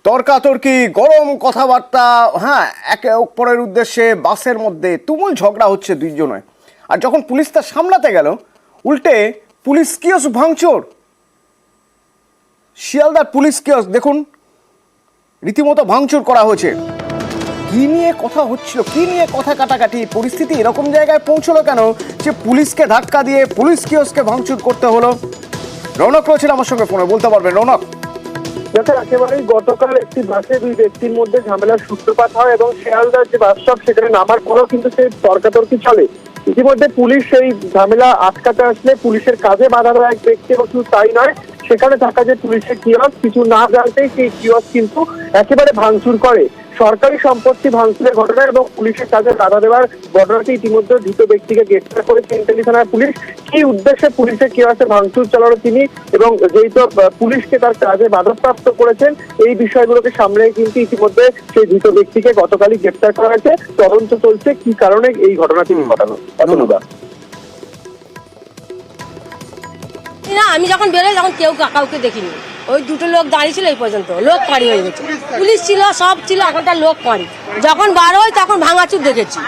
তর্কাতর্কি, গরম কথাবার্তা, হ্যাঁ, একে অপরের উদ্দেশ্যে বাসের মধ্যে তুমুল ঝগড়া হচ্ছে দুইজনে। আর যখন পুলিশ তা সামলাতে গেল, উল্টে পুলিশ কিয়স্ক ভাঙচুর। শিয়ালদার পুলিশ কিয়স্ক দেখুন, রীতিমতো ভাঙচুর করা হয়েছে। কি নিয়ে কথা হচ্ছিল, কি নিয়ে কথা কাটাকাটি, পরিস্থিতি এরকম জায়গায় পৌঁছলো কেন যে পুলিশকে ধাক্কা দিয়ে পুলিশ কিয়স্কে ভাঙচুর করতে হলো? রৌনক রয়েছেন আমার সঙ্গে ফোনে, বলতে পারবেন রৌনক? একেবারেই গতকাল একটি বাসে দুই ব্যক্তির মধ্যে ঝামেলার সূত্রপাত হয় এবং শিয়ালদার যে বাস স্টপ সেখানে নামার পরও কিন্তু সেই তর্কাতর্কি চলে। ইতিমধ্যে পুলিশ সেই ঝামেলা আটকাতে আসলে পুলিশের কাজে বাধা দেওয়া এক ব্যক্তি, এবং শুধু তাই নয়, সেখানে থাকা যে পুলিশের কিয়স্ক কিছু না জানতেই সেই কিয়স্ক কিন্তু একেবারে ভাঙচুর করে। সরকারি সম্পত্তি ভাঙচুরের ঘটনা এবং পুলিশের কাজে বাধা দেওয়ার ঘটনাটি ইতিমধ্যে ধৃত ব্যক্তিকে গ্রেফতার করেছে ইন্টালি থানার পুলিশ। কি উদ্দেশ্যে পুলিশের কিয়স্কে ভাঙচুর চালানো তিনি এবং যেহেতু পুলিশকে তার কাজে বাধাপ্রাপ্ত করেছেন, এই বিষয়গুলোকে সামনে কিন্তু ইতিমধ্যে সেই ধৃত ব্যক্তিকে গতকালই গ্রেফতার করা হয়েছে। তদন্ত চলছে কি কারণে এই ঘটনা তিনি ঘটানো। ধন্যবাদ। না, আমি যখন বেরোই তখন কেউ কাউকে দেখিনি। ওই দুটো লোক দাঁড়িয়ে ছিল, এই পর্যন্ত লোক পাড়ি হয়ে গেছে। পুলিশ ছিল, সব ছিল, এখনটা লোক পাড়ি। যখন বার হয় তখন ভাঙাচুর দেখেছি।